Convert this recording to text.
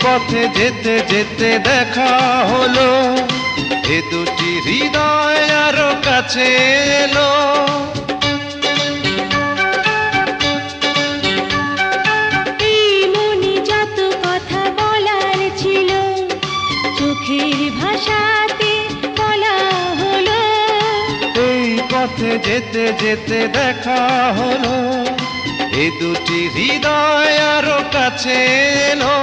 পথে যেতে যেতে দেখা হলো, এ দুটি হৃদয় আরো কাছে এলো। এই মনে যত কথা বলার ছিল, চোখের ভাষাতে বলা হলো। এই পথে যেতে যেতে দেখা হলো, এ দুটি হৃদয় আরো কাছে এলো।